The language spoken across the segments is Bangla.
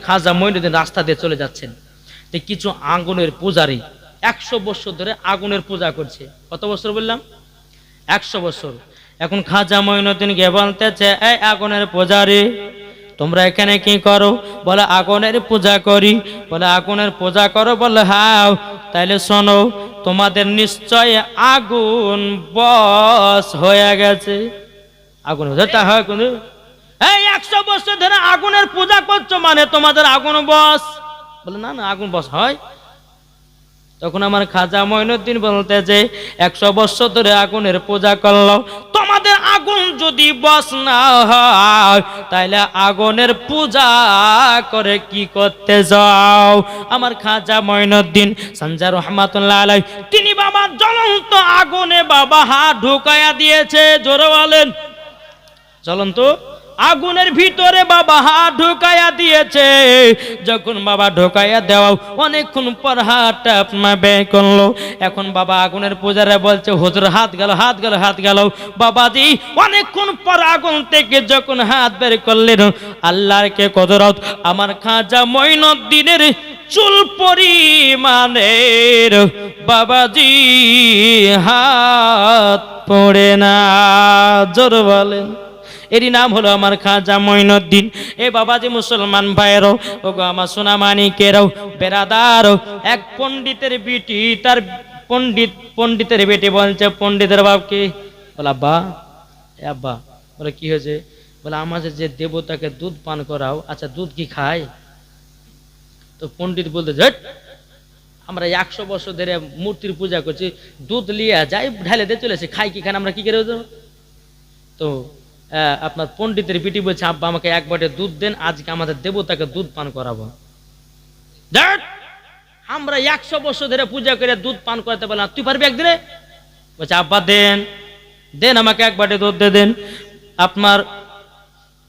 খাজা মঈনুদ্দিন রাস্তা দিয়ে চলে যাচ্ছেন, তো কিছু আগুনের পূজারী 100 বছর ধরে আগুনের পূজা করছে। কত বছর বললাম? 100 বছর। এখন খাজা মঈনুদ্দিন গিয়ে বলতেছে, এই আগুনের পূজারী, তোমরা এখানে কি করো? বলে আগুনের পূজা করি। বলে আগুনের পূজা করো? বলে হ্যাঁ। তাইলে শোনো, তোমাদের নিশ্চয় আগুন বশ হয়ে গেছে। আগুন যেটা হয় কোন, এই 100 বছর ধরে আগুনের পূজা করছো মানে তোমাদের আগুন বশ? বলে না না, আগুন বশ হয়। তখন আমার খাজা মঈনুদ্দিন বলতেছে, 100 বছর ধরে আগুনের পূজা করলো, তোমাদের আগুন যদি বশ না হয় তাহলে আগুনের পূজা করে কি করতে যাও? আমার খাজা মঈনুদ্দিন সঞ্জয় রহমাতুল্লাহ আলাইহি তিনি বাবা জ্বলন্ত আগুনে বাবা হাত ঢুকায়া দিয়েছে। জোরে বলেন, জ্বলন্ত আগুনের ভিতরে বাবা হাত ঢুকাইয়া দিয়েছে। যখন বাবা ঢুকাইয়া দেওয়া অনেকক্ষণ পর হাতটা বের করলো। এখন বাবা আগুনের পূজারে বলছে, হুজুর হাত গেল, হাত গেল, হাত গেল। বাবাজি অনেকক্ষণ পর আগুন থেকে যখন হাত বের করলেন, আল্লাহর কে কদরত, আমার খাজা মঈনুদ্দিনের চুল পরিমাণের বাবাজি হাত পড়ে না। জোর বলেন, এরই নাম হলো আমার খাজা মঈনুদ্দিন। এ বাবাজি মুসলমান ভাইয়েরও, ও গো আমার সোনামানিকেরও, বেরাদার, এক পণ্ডিতের বিটি, তার পণ্ডিতের বেটি বলছে পণ্ডিতের বাপকে, বলে আব্বা, এ আব্বা, বলে কি হয়েছে? বলে আমাদের যে দেবতাকে দুধ পান করাও, আচ্ছা দুধ কি খায়? তো পণ্ডিত বলতে, আমরা 100 বছর ধরে মূর্তির পূজা করছি, দুধ লিয়া যাই ঢালে দিয়ে চলেছে, খাই কি খান, আমরা কি করে? তো আপনার পণ্ডিতের বিটি বলছে, আব্বা আমাকে এক বাটি দুধ দেন, আজকে আমাদের দেবতাকে দুধ পান করাবো। আমরা 100 বছর ধরে পূজা করে দুধ পান করাতে বললাম, তুই পারবি একদিনে? বলছে আব্বা দেন, দেন আমাকে এক বাটি দুধ দেন। আপনার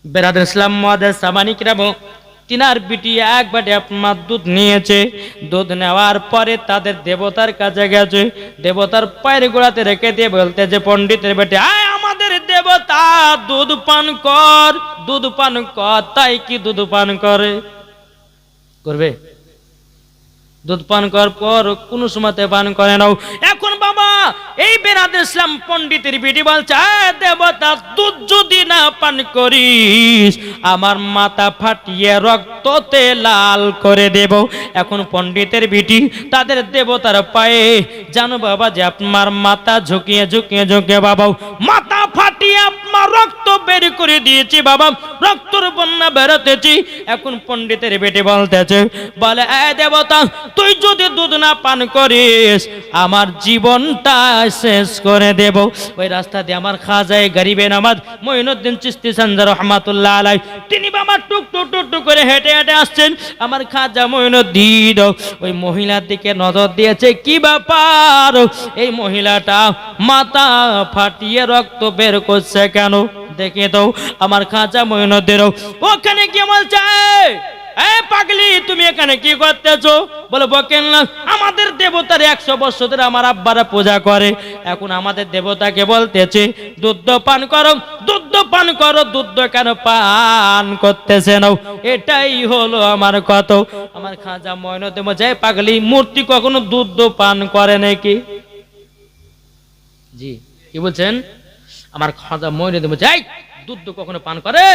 বেরাদার ইসলাম মুআদ্দাস সামানিকরা, তিনার বিটি এক বাটি আপনার দুধ নিয়েছে। দুধ নেওয়ার পরে তাদের দেবতার কাছে গেছে, দেবতার পায়ের গোড়াতে রেখে দিয়ে বলতে যে পণ্ডিতের বেটি, আয় আমাদের দেবতা দুধ পান কর, দুধ পান কর। তাই কি দুধ পান করে? করবে? দুধ পান করার পর কোনো সময়তে পান করে নাও। এখন বাবা এই বেরাদার ইসলাম পণ্ডিতের বিটি বলছে, দেবতা দুধ যদি না পান করিস আমার মাথা ফাটিয়ে রক্ততে লাল করে দেব। এখন পণ্ডিতের বিটি তাদের দেবতার পায়ে, জানো বাবা যে আপনার মাথা ঝুঁকিয়ে ঝুঁকিয়ে ঝুঁকিয়ে বাবা মাথা ফাটিয়ে আপনার রক্ত বের করে দিয়েছি বাবা, রক্তর বন্যা বেরোতেছি। এখন পণ্ডিতের বেটি বলতেছে, বলে এ দেবতা তুই যদি দুধ না পান করিস আমার জীবনটা শেষ করে দেব। ওই রাস্তা দিয়ে আমার খাজায়ে গরিবে নামাজ মঈনুদ্দিন চিশতি সঞ্জয় রহমাতুল্লাহ আলাইহি তিনি বাবা টুক টুক টুক টুক করে হেঁটে হেঁটে আসছেন। আমার খাজা মঈনুদ্দিন ওই মহিলার দিকে নজর দিয়েছে, কি ব্যাপার এই মহিলাটা মাথা ফাটিয়ে রক্ত বের করছে কেন? দেখে তো আমার খাজা মঈনুদ্দিন ওখানে কি বলছে, এই পাগলি তুমি এখানে কি করতেছো? বলে বকেন না, আমাদের দেবতার 100 বছর ধরে আমার আব্বারা পূজা করে, এখন আমাদের দেবতাকে বলতেছে দুধ পান করো, দুধ পান করো। দুধ কেন পান করতেছে না? এটাই হলো আমার কথা। আমার খাজা মঈনুদ্দিন বলছে, পাগলি মূর্তি কখনো দুধ পান করে নাকি? জি, কি বলছেন? আমার খাজা মঈনুদ্দিন বলছে, এই দুধ কখনো পান করে?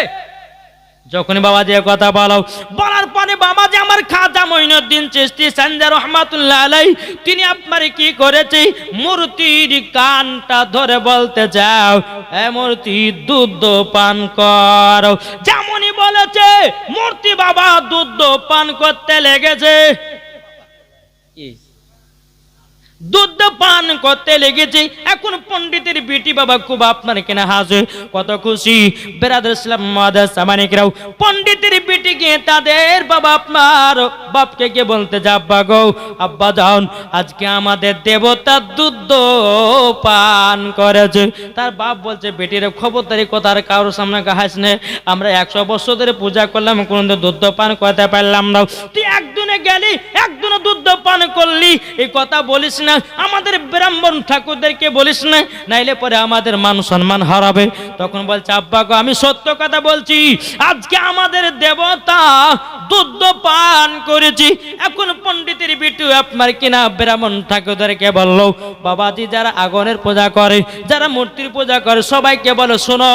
যখনই বাবাজি কথা বলার পরে বাবাজি আমার খাজা মঈনুদ্দিন চিশতি সঞ্জয় রহমাতুল্লাহ আলাইহি তিনি আপনার কি করেছে, মূর্তির কানটা ধরে বলতে যাও, এ মূর্তি দুধ পান কর। যেমনই বলেছে মূর্তি বাবা দুধ পান করতে লেগেছে, দুধ পান করতে লেগেছে। এখন পণ্ডিতের বিটি বাবা খুব আপনার কেনা হাসে, কত খুশি। বেরাদার ইসলাম মুআদ্দাস সামানিকরাও পণ্ডিতের বিটি গিয়ে তাদের বাবা আপনার বাপকে গিয়ে বলতে যা, আব্বা গো, আব্বা যান আজকে আমাদের দেবতা দুধ পান করেছে। তার বাপ বলছে, বেটির খবরদারি কথার কারোর সামনে হাস নে, আমরা 100 বছর ধরে পূজা করলাম, কোনদিন দুধ পান করতে পারলাম না, তুই একদিনে গেলি একদিনে দুধ দুধ পান করলি এই কথা বলিস না, আমাদের ব্রাহ্মণ ঠাকুরদেরকে বলিস না, নাইলে পরে আমাদের মান সম্মান হারাবে। তখন বলছে আব্বা গো আমি সত্য কথা বলছি, আজকে আমাদের দেবতা দুধ পান করেছি। এখন পণ্ডিতের বিটু আপনার কিনা ব্রাহ্মণ ঠাকুরদেরকে বললো, বাবাজি যারা আগুনের পূজা করে, যারা মূর্তির পূজা করে, সবাইকে বলো শোনো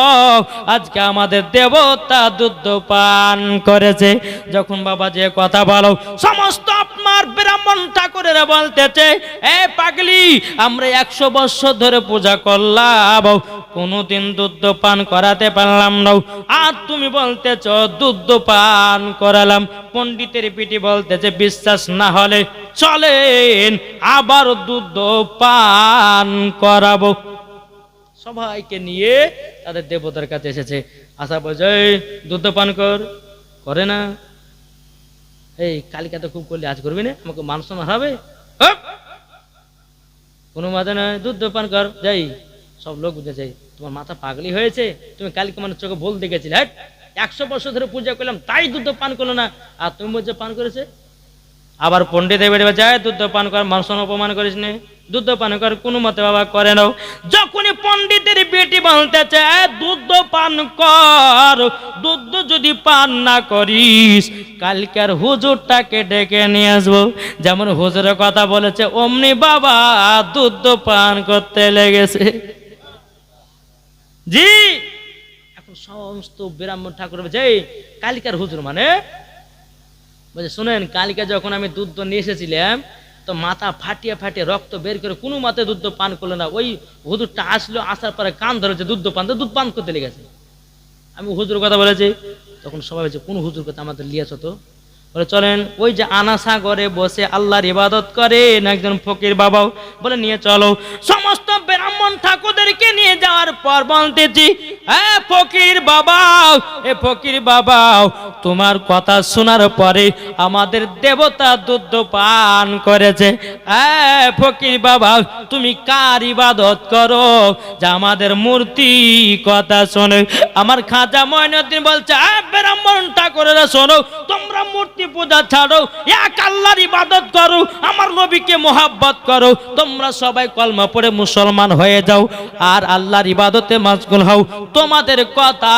আজকে আমাদের দেবতা দুধ পান করেছে। যখন বাবাজি কথা বলো, সমস্ত আপনার ব্রাহ্মণ ঠাকুরেরা বলতেছে এ পাগলি, আমরা 100 বছর ধরে পূজা করলাম, কোনোদিন দুধ পান করাতে পারলাম না, আর তুমি বলতেছ দুধ পান করালাম। পণ্ডিতের পিটি বলতেছে বিশ্বাস না হলে চলেন আবার দুধ পান করাবো। সবাইকে নিয়ে তাদের দেবতার কাছে এসেছে, আশা বলছে দুধ পান করে না, এই কালকে তো খুব করলে আজ করবি না, আমাকে মান সম্মান হারাবে, কোনো মাথা নয়, দুধ পান কর। যাই সব লোক বুঝেছে তোমার মাথা পাগলি হয়েছে, তুমি কালকে মানুষ চোখে ভুল দেখেছিলে, 100 বছর ধরে পূজা করলাম তাই দুধ পান করলো না, আর তুমি বলছো পান করেছে। আবার পণ্ডিতের বেড়ে যায় দুধ পান কর, মানুষ অপমান করিস নে, দুধ পান কর, কোনো মতে বাবা করে নাও। যখনই পণ্ডিতের বেটি বলতে চায় দুধ পান কর, দুধ যদি পান না করিস কালকের হুজুরটাকে ডেকে নিয়ে আসবো। যেমন হুজুরের কথা বলেছে অমনি বাবা দুধ পান করতে লেগেছে। জি এখন সমস্ত ব্রাহ্মণ ঠাকুর বলছে কালকের হুজুর মানে বলছে শুনেন, কালকে যখন আমি দুধ নিয়ে এসেছিলাম তো মাথা ফাটিয়ে ফাটিয়ে রক্ত বের করে কোনো মাতে দুধ পান করলো না, ওই হুজুরটা আসলো, আসার পরে কান ধরেছে দুধ পান করতে লেগেছে। আমি হুজুর কথা বলেছি, তখন সবাই বলছে কোন হুজুর কথা আমাদের লিয়েছ তো, বলে চলেন ওই যে আনাসা ঘরে বসে আল্লাহর ইবাদত করেন একজন ফকির বাবাও, বলে নিয়ে চলো। সমস্ত ব্রাহ্মণ ঠাকুরদেরকে নিয়ে যাওয়ার পর বলতেছি হ্যাঁ ফকির বাবাও, এ ফকির বাবাও তোমার কথা শোনার পরে আমাদের দেবতা দুধ পান করেছে। হ্যাঁ ফকির বাবা তুমি কার ইবাদত করো যা আমাদের মূর্তি কথা শোনে। আমার খাজা মঈনুদ্দিন বলছে ব্রাহ্মণ ঠাকুরেরা শোনো, তোমরা মূর্তি পূজা ছাড়ো, এক আল্লাহর ইবাদত করো, আমার নবীকে মোহাব্বত করো, তোমরা সবাই কলমা পড়ে মুসলমান হয়ে যাও আর আল্লাহর ইবাদতে মশগুল হও। তোমাদের কথা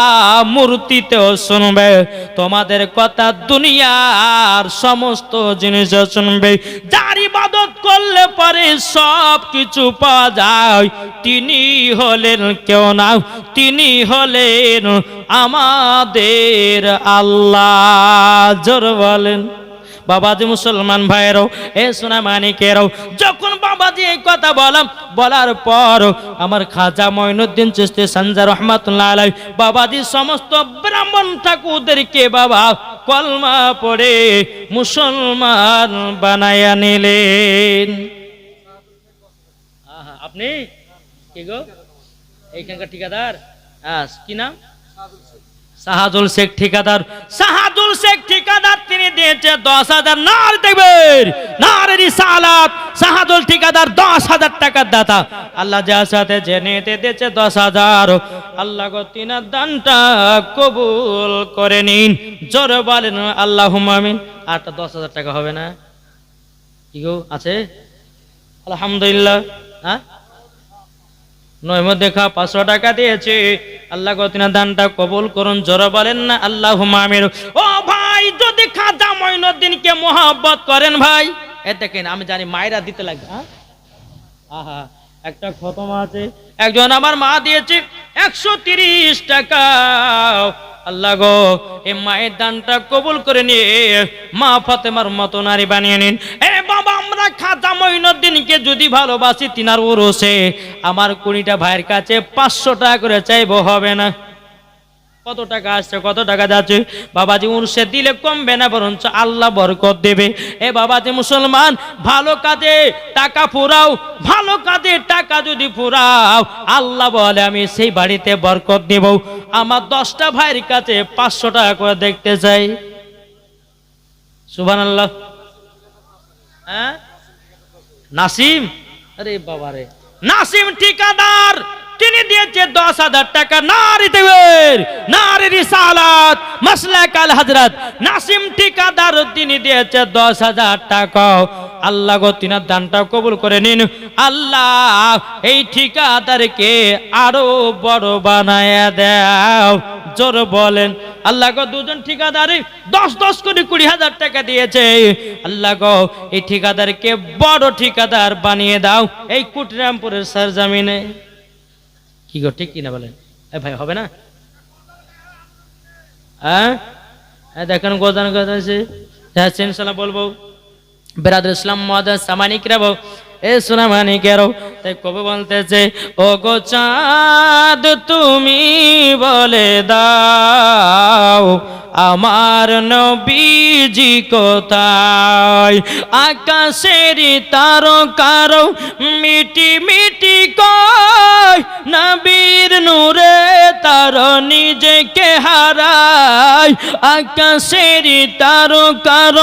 মূর্তিতেও শুনবে, তোমাদের কথা দুনিয়ার সমস্ত জিনিস শুনবে। যার ইবাদত করলে পরে সব কিছু পাওয়া যায় তিনি হলেন কেউ না, তিনি হলেন আমাদের আল্লাহ। জোর বলেন বাবাজি মুসলমান ভাইয়েরাও, এ সোনা মানিকেরাও, যখন বাবাজি এই কথা বলার পর আমার খাজা মঈনুদ্দিন চিশতি সানজা রহমাতুল্লাহ আলাইহি বাবাজি সমস্ত ব্রাহ্মণ ঠাকুরদেরকে বাবা কলমা পড়ে মুসলমান বানায়া নিলেন। আপনি কি গো এইখানকার ঠিকাদার, কি নাম? শাহাদুল শেখ ঠিকাদার। শাহাদুল শেখ ঠিকাদার তিনি দিয়েছে 10,000। নার দেখবেন নার রিসালাত। শাহাদুল ঠিকাদার 10,000 টাকার দাতা। আল্লাহ যার সাথে জেনে দিয়েছে 10,000। আল্লাহ গো তিনার দানটা কবুল করে নিন। জোরে বলেন আল্লাহুম্মা আমিন। আরটা 10,000 টাকা হবে না কি গো আছে? আলহামদুলিল্লাহ। হ্যাঁ নয় দেখা 500 টাকা দিয়েছে। আল্লাহ গো তিনার দানটা কবুল করুন। জোরে বলেন না আল্লাহুম্মা আমিন। ও ভাই যদি খাজা মঈনুদ্দিনকে মোহাব্বত করেন ভাই, এ দেখেন আমি জানি মায়েরা দিতে লাগবে। আহা একটা খতম আছে, একজন আমার মা দিয়েছে 130 টাকা। আল্লাহ গো এই মায়ের দানটা কবুল করে নিয়ে মা ফাতেমার মতো নারী বানিয়ে নিন। এ বাবা আমরা খাজা মঈনুদ্দিনকে যদি ভালোবাসি তিনার উরুসে আমার 20টা ভাইয়ের কাছে 500 টাকা করে চাইবো, হবে না? কত টাকা আসছে কত টাকা যাচ্ছে বাবাজি উরুসে দিলে কমবে না, বরঞ্চ আল্লাহ বরকত দেবে। এ বাবাজি মুসলমান ভালো কাজে টাকা ফুরাও, ভালো কাজে টাকা যদি ফুরাও আল্লাহ বলে আমি সেই বাড়িতে বরকত দেব। আমার 10টা ভাইয়ের কাছে 500 টাকা করে দেখতে চাই। সুবহানাল্লাহ। হ্যাঁ নাসিম, আরে বাবা রে নাসিম ঠিকাদার তিনি দিয়েছে 10,000 টাকা। নারী দেবের নারী রিসালাত মাসলাক আল হযরত নাসিম ঠিকাদার তিনি দিয়েছে 10,000 টাকা। আল্লাহ গো তিনার দানটা কবুল করে নিন। আল্লাহ এই ঠিকাদারকে আরো বড় বানায়া দাও। জোর বলেন আল্লাহ গো, দুজন ঠিকাদারি 10-10 কোটি 20,000 টাকা দিয়েছে। আল্লাহ গো এই ঠিকাদারকে বড় ঠিকাদার বানিয়ে দাও এই কুটরামপুরের সরজমিনে। কি গো, ঠিক কিনা বলেন? ভাই হবে না? হ্যাঁ দেখেন গোদান কথা আছে, ইনশাআল্লাহ বলবো। বেরাদুল ইসলাম মুআদ্দাস সামানিকরা বউ, এ সোনামানিকেরও তাই কবি বলতেছে, ও গো চাঁদ তুমি বলে দাও আমার নবীজি কোথায়। আকাশের তারকার মিটি মিটি কয় নবীর নূরে তার নিজেকে হারায়। আকাশের তারকার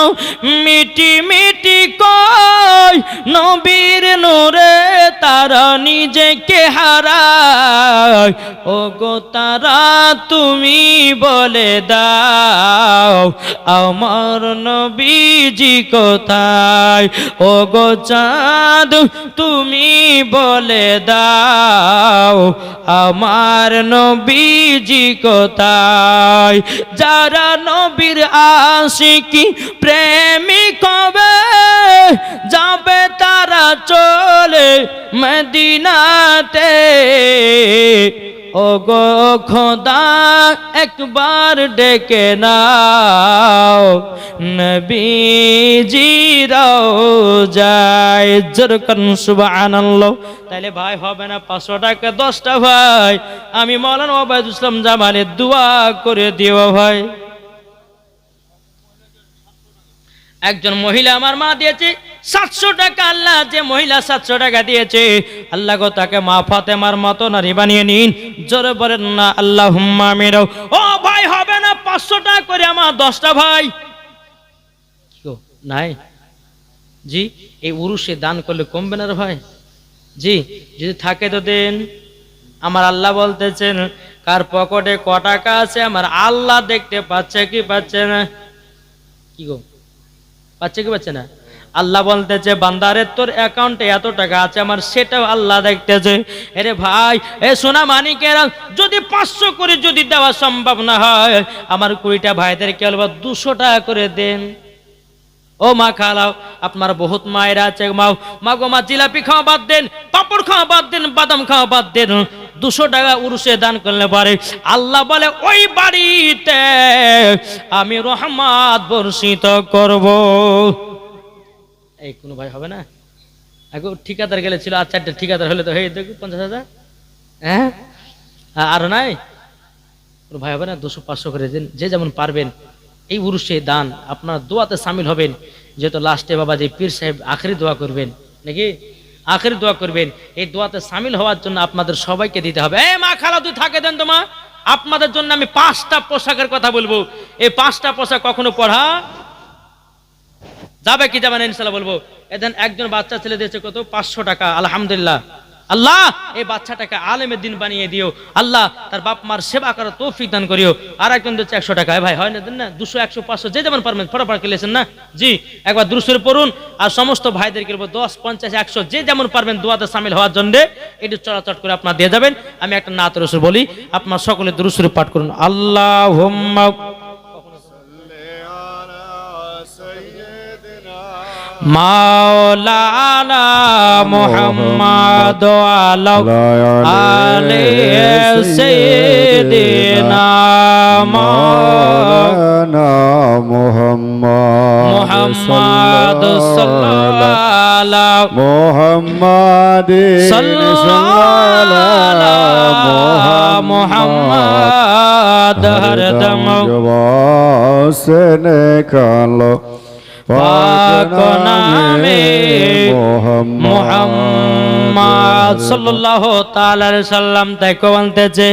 মিটি মিটি কয় নবীর নূরে তার নিজেকে হারায়। ও গো তারা তুমি বলে দাও আমার নবীজি কোথায়। ও গো চাঁদ তুমি বলে দাও আমার নবীজি কোথায়। যারা নবীর আশিকি প্রেমিক হবে যাবে তারা চলে মদিনাতে। ও গো খোদা একবার ডেকে নাও নবীজি রওজায়। জোরকান সুবহানাল্লাহ। তাইলে ভাই হবে না 500 টাকা 10টা ভাই আমি মাওলানা ওবায়দুল ইসলাম জামালের দোয়া করে দিও ভাই। একজন মহিলা আমার মা দিয়েছে 700 টাকা। আল্লাহ যে মহিলা 700 টাকা দিয়েছে আল্লাহ গো তাকে মা ফাতেমার মতো নারী বানিয়ে নিন। জোরে বলেন না আল্লাহুম্মা আমিন। ও ভাই হবে না 500 টাকা করে আমার 10টা ভাই নাই? জি এই উরুসে দান করলে কমবে না রে ভাই? জি যদি থাকে তো দেন। আমার আল্লাহ বলতেছেন কার পকেটে ক টাকা আছে আমার আল্লাহ দেখতে পাচ্ছে কি পাচ্ছে না? কি গো, পাচ্ছে কি পাচ্ছে না? আল্লাহ বলতেছে বান্দারে তোর অ্যাকাউন্টে এত টাকা আছে আমার সেটাও আল্লাহ দেখতেছে। আরে ভাই এ সোনা মানিকেরা যদি 500 করে যদি দেওয়া সম্ভব না হয় আমার 20টা ভাইদেরকে বলবো 200 টাকা করে দেন। ও মা খালাও আপনার বহুত মায়েরা আছে, মা গো মা জিলাপি খাওয়া বাদ দেন, পাপড় খাওয়া বাদ দেন, বাদাম খাওয়া বাদ দেন। 200 টাকা উরুসে দান করলে পারে আল্লাহ বলে ওই বাড়িতে আমি রহমত বর্ষিত করব। এই কোনো ভাই হবে না? আগে ঠিকাদার গেলে ছিল আর 4টা ঠিকাদার হলে তো হয়ে দেখো 50,000। হ্যাঁ আর নাই ভাই হবে না? 200-500 করে দিন যে যেমন পারবেন। এই উরুসে দান আপনার দোয়াতে শামিল হবেন। যেহেতু লাস্টে বাবা যে পীর সাহেব আখেরি দোয়া করবেন নাকি, আখেরি দোয়া করবেন, এই দোয়াতে শামিল হওয়ার জন্য আপনাদের সবাইকে দিতে হবে। এই মা খালা তুই থাকে দেন তো মা, আপনাদের জন্য আমি 5টা পোশাকের কথা বলবো। এই 5টা পোশাক কখনো পড়া যাবে কি যাবে না ইনশাআল্লাহ বলবো। এদিন একজন বাচ্চা ছেলে দিয়েছে কত? 500 টাকা। আলহামদুলিল্লাহ। আল্লাহ এই বাচ্চাটাকে আলেমের দিন বানিয়ে দিও। আল্লাহ তার বাপ মার সেবা করার তৌফিক দান করিও। আর একজন দিচ্ছে 100 টাকা। ভাই হয় না দেন না? 200 100 500 যে যেমন পারবেন ফটাফট কেলেছেন না? জি একবার দুরূদ পড়ুন আর সমস্ত ভাইদেরকে বলবো 10 50 100 যে যেমন পারবেন দোয়াতে শামিল হওয়ার জন্য একটু চলাচট করে আপনারা দিয়ে যাবেন। আমি একটা নাত রাসূল বলি, আপনারা সকলে দুরূদ শরীফ পাঠ করুন। আল্লাহুম্মা মাওলানা মুহাম্মদ আলা আলাইহি সাইয়্যিদিনা মাওলানা মুহাম্মদ সাল্লাল্লাহু মুহাম্মদ সাল্লাল্লাহু মুহাম্মদ হরদম জবাসনে কালো পাক নামে মুহাম্মদ সাল্লাল্লাহু তাআলা আলাইহি সাল্লাম তাই বলতেছে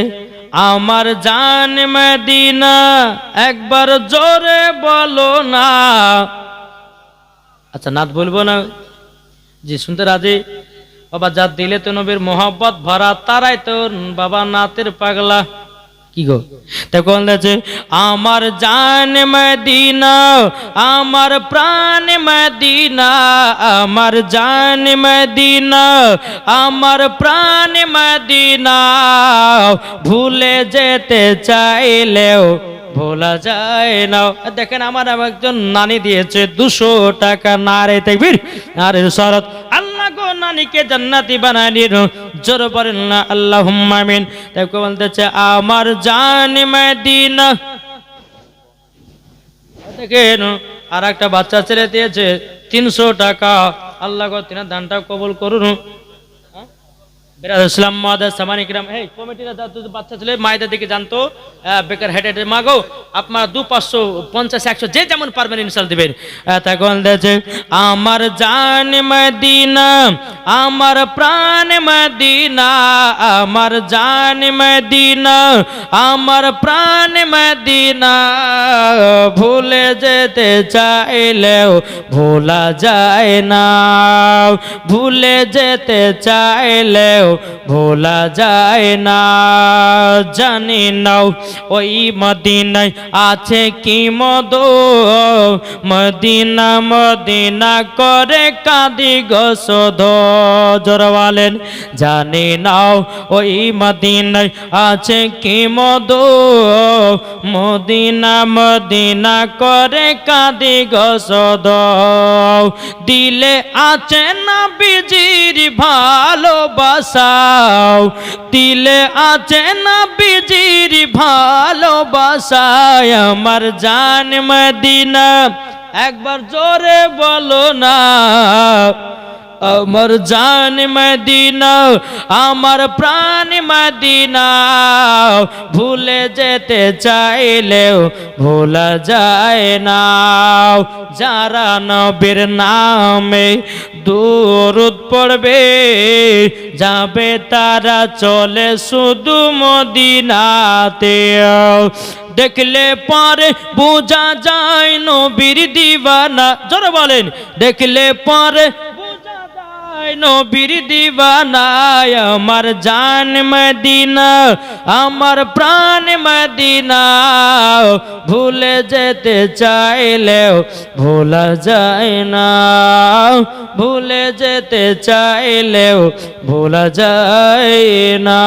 আমার জান মদিনা একবার জোরে বলো না। আচ্ছা নাত বলবো না? জি শুনতে রাজি বাবা। যার দিলে তো নবীর মোহাব্বত ভরা তারাই তো বাবা নাতের পাগলা। কি গো তখন বলছে আমার জান মদিনা আমার প্রাণ মদিনা আমার জান মদিনা আমার প্রাণ মদিনা ভুলে যেতে চাইলেও ভোলা যায় না। দেখেন আমার একজন নানি দিয়েছে 200 টাকা। নারে তাকবীর নারে সালাত। আল্লাহ গো নানিকে জান্নাতি বানায় দিন, জোরে বলেন না আল্লাহুম্মা আমিন। তাই বলতেছে আমার জান মদিনা। দেখেন আর একটা বাচ্চা ছেলে দিয়েছে 300 টাকা। আল্লাহ গো তিনার দানটা কবুল করুন। ইসলাম মাদার সামানি কিরাম, এই কমিটিরা বাচ্চা ছেলে মায়েদের দিকে জানতো বেকার হেড মাগো আপনার 200 550 100 যে যেমন পারবেন ইনশাআল্লাহ দিবেন। তখন দেখে আমার জান মদিনা আমার প্রাণ মদিনা আমার জান মদিনা আমার প্রাণ মদিনা ভুলে যেতে চাইলেও ভোলা যায় না ভুলে যেতে চাইলেও ভোলা যায় না। জানি নাও ওই মদিনায় আছে কি মধু মদিনা মদিনা করে কাঁদি গো শুধু। জোরে বলেন জানি নাও ওই মদিনায় আছে কি মধু মদিনা মদিনা করে কাঁদি গো শুধু। দিলে আছে নবীজির ভালোবাসা দিলে আছে নবীজির ভালোবাসায় আমার জান মদিনা। একবার জোরে বলো না আমার জান মদিনা আমার প্রাণ মদিনা ভুলে যেতে চাইলেও ভোলা যায় না। যারা নবীর নামে দুরূদ পড়বে যাবে তারা চলে শুধু মদিনাতে। দেখলে পরে বোঝা যায় নবীর দিওয়ানা। জোরে বলেন দেখলে পরে নবীর দিওয়ানা আমার জান মদিনা আমার প্রাণ মদিনা ভুলে যেতে চাইলেও ভোলা যায় না ভুলে যেতে চাইলেও ভোলা যায় না।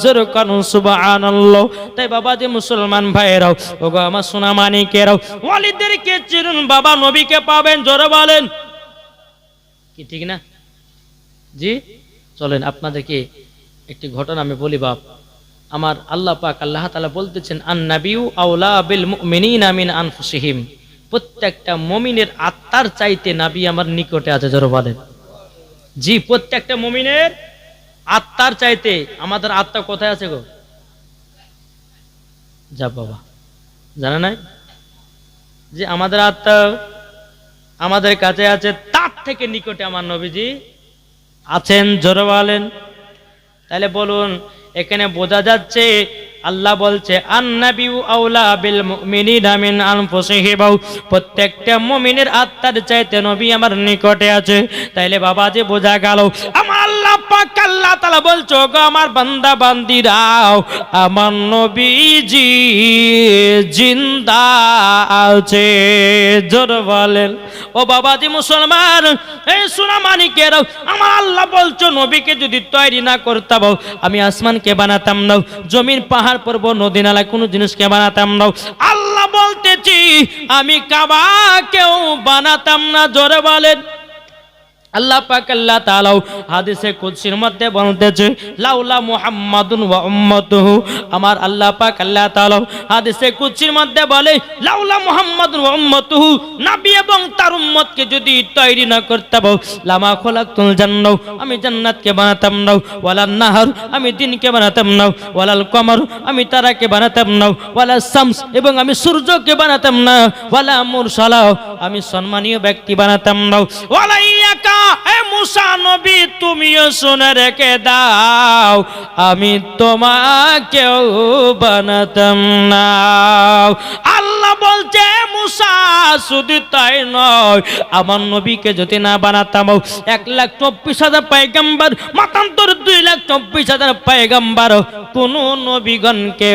জোরে কানুন সুবহানাল্লাহ। তাই বাবাজি মুসলমান ভাইরাও ওগো আমার সোনা মানিকেরাও ওয়ালিদেরকে চিনুন বাবা নবীকে পাবেন। জোরে বলেন কি ঠিক না? জি চলেন আপনাদেরকে একটি ঘটনা আমি বলি বাপ। আমার আল্লাহ পাক আল্লাহ তাআলা বলতেছেন আন-নাবিয়্যু আওলা বিল মুমিনিনা মিন আনফুসিহিম। প্রত্যেকটা মুমিনের আত্মার চাইতে নবী আমার নিকটে আছে। জোরে বলেন জি প্রত্যেকটা মুমিনের আত্মার চাইতে আমাদের আত্মা কোথায় আছে গো? যা বাবা জানা নাই যে আমাদের আত্মা আমাদের কাছে আছে, তার থেকে নিকটে আমার নবীজি আছেন। জোরে বলেন। তাহলে বলুন এখানে বোঝা যাচ্ছে আল্লাহ বলছে আন-নাবিয়্যু আওলা বিল মুমিনিনা মিন আনফুসিহিম। প্রত্যেকটা মুমিনের আত্মার চাইতে নবী আমার নিকটে আছে। তাইলে বাবাজি বোঝা গেল আমার আল্লাহ পাক আল্লাহ তাআলা বলছো গো আমার বান্দা বান্দিরাও আমার নবীজি জিন্দা আছে। জোরে বলেন ও বাবাজি মুসলমান এই সোনা মানিকেরাও আমার আল্লাহ বলছো নবীকে যদি তৈরি না করতাম আমি আসমানকে বানাতাম না জমিন পাহাড় পর্বত নদী নালা কোনো জিনিসকে বানাতাম না। আল্লাহ বলতেছি আমি কাবাকেও বানাতাম না। জোরে বলেন আল্লাহ পাক আল্লাহ তাআলা হাদিসে কুদসির মধ্যে বলতেছে লাউলা মুহাম্মাদুন ওয়া উম্মাতুহু। আমার আল্লাহ পাক আল্লাহ তাআলা হাদিসে কুদসির মধ্যে বলে লাউলা মুহাম্মাদুন ওয়া উম্মাতুহু নবী এবং তার উম্মতকে যদি তৈরি না করতাম লামা খলাকতুল জান্নাহ আমি জান্নাতকে বানাতাম না ওয়ালান নাহার আমি দিনকে বানাতাম না ওয়ালাল কমর আমি তারাকে বানাতাম না ওয়ালা শামস এবং আমি সূর্যকে বানাতাম না ওয়ালা মুরসালা আমি সম্মানীয় ব্যক্তি বানাতাম না ওয়ালা ইয়াকা এ মুসা নবী তুমিও শুনে রেখে দাও আমি তোমাকেও বানাতাম না। আল্লাহ বলছে মুসা শুধু তাই নয়, আমার নবীকে যদি না বানাতাম 1,24,000 পয়গম্বর, মতান্তর 2,24,000 পয়গম্বর, কোন নবীগণকে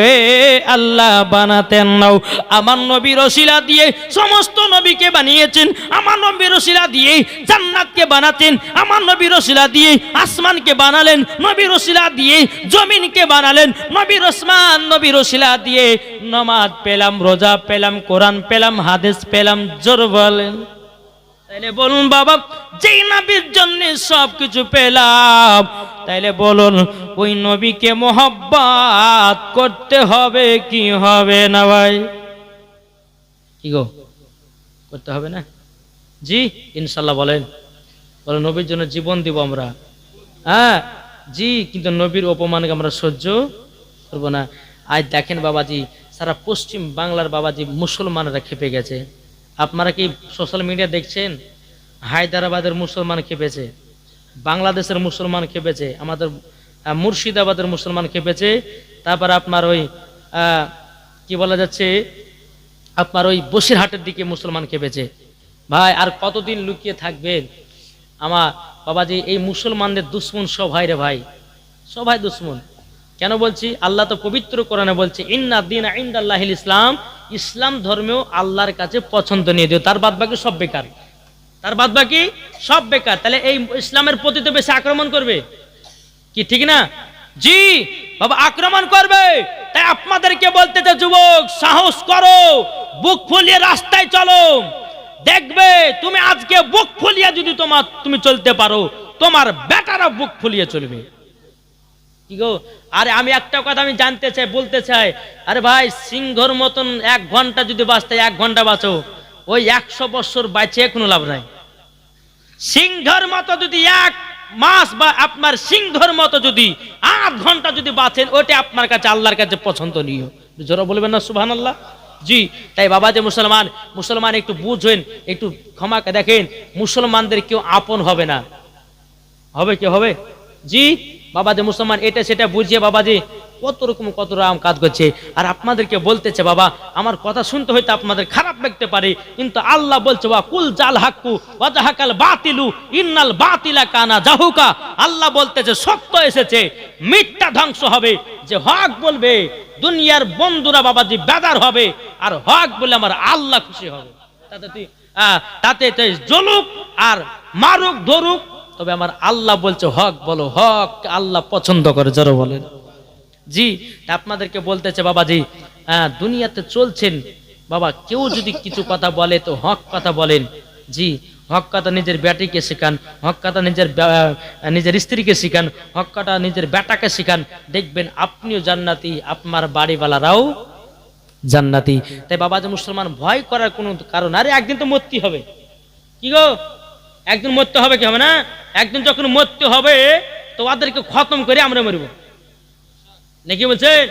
আল্লাহ বানাতেন না। আমার নবীর ওসিলা দিয়ে সমস্ত নবীকে বানিয়েছেন, আমার নবীর ওসিলা দিয়ে জান্নাতকে বানাতেন, আমার নবীর ওসিলা দিয়ে আসমানকে বানালেন, নবীর ওসিলা দিয়ে জমিনকে বানালেন, নবীর ওসমান নবীর ওসিলা দিয়ে নামাজ পেলাম, রোজা পেলাম, কোরআন পেলাম, হাদিস পেলাম। জোর বলেন। তাইলে বলুন বাবা, যেই নবীর জন্য সবকিছু পেলাম, তাইলে বলুন ওই নবীকে মোহাব্বত করতে হবে কি হবে না ভাই? কি গো, করতে হবে না? জি ইনশাল্লাহ। বলেন বলেন, নবীর জন্য জীবন দিব আমরা। হ্যাঁ জি, কিন্তু নবীর অপমানকে আমরা সহ্য করবো না। আজ দেখেন বাবাজি, সারা পশ্চিম বাংলার বাবাজি মুসলমানরা খেপে গেছে। আপনারা কি সোশ্যাল মিডিয়া দেখছেন? হায়দ্রাবাদের মুসলমান খেপেছে, বাংলাদেশের মুসলমান খেপেছে, আমাদের মুর্শিদাবাদের মুসলমান খেপেছে, তারপর আপনার ওই কি বলা যাচ্ছে, আপনার ওই বসিরহাটের দিকে মুসলমান খেপেছে। ভাই আর কতদিন লুকিয়ে থাকবেন? আমার বাবাজি এই মুসলমানদের দুশ্মন সবাই রে ভাই, সবাই দুশ্মন। কেন বলছি? আল্লাহ তো পবিত্র কোরআনে বলছে ইন্না দীনা ইনদাল্লাহিল ইসলাম, ইসলাম ধর্মেও আল্লাহর কাছে পছন্দনীয় দিও, তার বাদ বাকি সব বেকার, তার বাদ বাকি সব বেকার। তাহলে এই ইসলামের প্রতি তো বেশি আক্রমণ করবে কি, ঠিক না? জি বাবা, আক্রমণ করবে। তাই আপনাদেরকে বলতে চাই যুবক, সাহস করো, বুক ফুলিয়ে রাস্তায় চলো। দেখবে তুমি আজকে বুক ফুলিয়ে যদি তুমি চলতে পারো, তোমার বেটারা বুক ফুলিয়ে চলবে। কি গো, আরে আমি একটা কথা আমি জানতে চাই, বলতে চাই, আরে ভাই সিংহর মতন 1 ঘন্টা যদি বাঁচতে 1 ঘন্টা বাঁচো, ওই 100 বছর বাঁচে কোনো লাভ নাই। সিংহর মতো যদি 1 মাস বা আপনার সিংহর মতো যদি 8 ঘন্টা যদি বাঁচেন, ওটা আপনার কাছে আল্লাহর কাছে পছন্দনীয়। জোরে বলবেন না সুবহানাল্লাহ? জি তাই বাবা যে মুসলমান একটু বুঝেন, একটু ক্ষমাকে দেখেন, মুসলমানদের কেউ আপন হবে না। হবে কি হবে? জি বাবা যে মুসলমান এটা সেটা বুঝিয়ে বাবাজি কত রকম কাজ করছে। আর আপনাদেরকে বলতেছে বাবা, আমার কথা শুনতে হয়তো আপনাদের খারাপ লাগতে পারে, কিন্তু আল্লাহ বলছে ওয়া কুল জাল হাক্কু ওয়া জাহাকাল বাতিলু ইন্নাল বাতিলা কানা জাহুকা। আল্লাহ বলতেছে সত্য এসেছে, মিথ্যা ধ্বংস হবে। যে হক বলবে দুনিয়ার বন্ধুরা বাবাজি বেদার হবে, আর হক বলে আমার আল্লাহ খুশি হবে। তাতে জলুক আর মারুক ধরুক, তবে আমার আল্লাহ বলছে হক বলো, হক আল্লাহ পছন্দ করে। জোরে বলেন। জি আপনাদেরকে বলতেছে বাবাজি, দুনিয়াতে চলছেন বাবা, কেউ যদি কিছু কথা বলে তো হক কথা বলেন। জি হক কথা নিজের বেটিকে শেখান, হক কথা নিজের স্ত্রীকে শিখান, হক কথা নিজের বেটাকে শিখান, দেখবেন আপনিও জান্নাতি, আপনার বাড়িওয়ালারাও জান্নাতি। তাই বাবা যে মুসলমান ভয় করার কোনো কারণ, আরে একদিন তো মরতে হবে। কি গো, একদিন মরতে হবে কি হবে না? একদিন যখন মরতে হবে তো ওদেরকে খতম করে আমরা মরব নাকি বলছেন?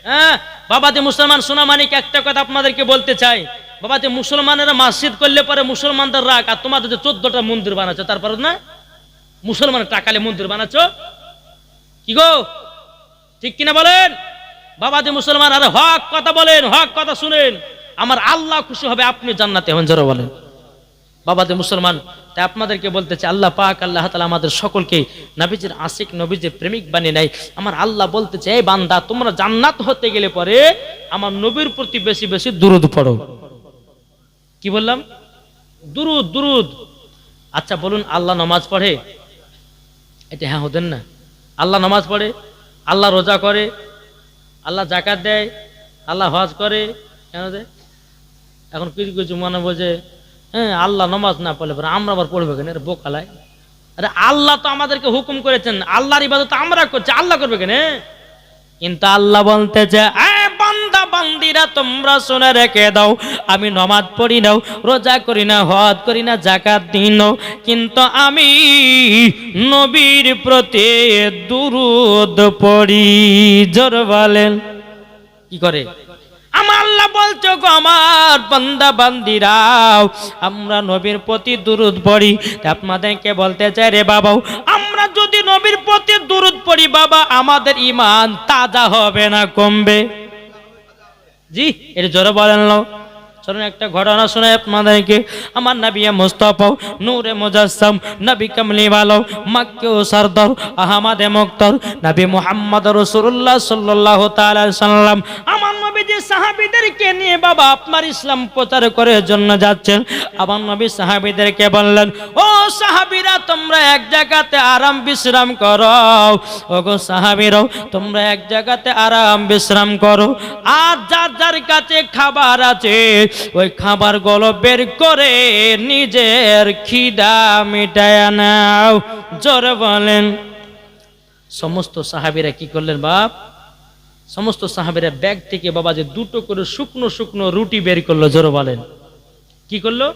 হ্যাঁ বাবা যে মুসলমান সোনা মানিক, একটা কথা আপনাদেরকে বলতে চাই বাবা, যে মুসলমানেরা মসজিদ করলে পরে মুসলমানদের রাগ, আর তোমাদের যে 14টা মন্দির বানাচ্ছ, তারপর না মুসলমানের টাকালে মন্দির বানাচ্ছ। কি গো, ঠিক কিনা বলেন? বাবা যে মুসলমান, আরে হক কথা বলেন, হক কথা শুনেন, আমার আল্লাহ খুশি হবে, আপনি জান্নাতে হবেন। জোরে বলেন। বাবা যে মুসলমান, তাই আপনাদেরকে বলতে চাই, আল্লাহ পাক আল্লাহ তাআলা আমাদের সকলকে নবীজির আশিক, নবীজির প্রেমিক বানিয়ে নেয়। আমার আল্লাহ বলতে চাই, এই বান্দা তোমরা জান্নাত হতে গেলে পরে আমার নবীর প্রতি বেশি বেশি দুরূদ পড়ো। কি বললাম? দুরূদ, দুরূদ। আচ্ছা বলুন, আল্লাহ নামাজ পড়ে? এটা হ্যাঁ হতেন না? আল্লাহ নামাজ পড়ে, আল্লাহ রোজা করে, আল্লাহ যাকাত দেয়, আল্লাহ হজ করে, কেন দেয়? এখন কিছু কিছু মনে বোঝে, হ্যাঁ আল্লাহ নামাজ না পড়লে পরে আমরা আবার পড়বে কেন? বোকালায়। আরে আল্লাহ তো আমাদেরকে হুকুম করেছেন, আল্লাহর ইবাদত আমরা করছি, আল্লাহ করবে কেন? কিন্তু আল্লাহ বলতেছে, বান্দা বান্দিরা তোমরা শুনে রেখে দাও, আমি নামাজ পড়ি নাও, রোজা করি না, হজ করি না, যাকাত দিই না, কিন্তু আমি নবীর প্রতি দুরূদ পড়ি। জোরে বলেন। কি করে? আমার আল্লাহ বলছো গো, আমার বান্দা বান্দিরাও আমরা নবীর প্রতি দুরূদ পড়ি। আপনাদেরকে বলতে চাই রে বাবা, আমরা যদি নবীর প্রতি দুরূদ পড়ি বাবা, আমাদের ঈমান তাজা হবে না কমবে? জি এটা জোরে বলেন। চলুন একটা ঘটনা শোনাই আপনাদেরকে। আমার নবী মুস্তাফা নূরে মুজাসসাম, নবী কামলি ওয়ালা, মক্কে ও সরদার, আহমদে মুক্তার, নবী মুহাম্মদ রাসূলুল্লাহ সাল্লাল্লাহু তাআলা আলাইহি সাল্লাম আমার নবীজি সাহাবীদেরকে নিয়ে বাবা আপনার ইসলাম প্রচার করার জন্য যাচ্ছেন। আমার নবী সাহাবীদেরকে বললেন, ও সাহাবীরা তোমরা এক জায়গাতে আরাম বিশ্রাম করো। ওগো সাহাবীরা তোমরা এক জায়গাতে আরাম বিশ্রাম করো, আর যার যার কাছে খাবার আছে ওই খাবারগুলো বের করে নিজের খিদা মিটায় নাও। জোরে বলেন। সমস্ত সাহাবীরা কি করলেন বাপ? সমস্ত সাহাবীরা ব্যাগ থেকে বাবা যে দুটো করে শুকনো শুকনো রুটি বের করলো। জোরে বলেন। কি করলো?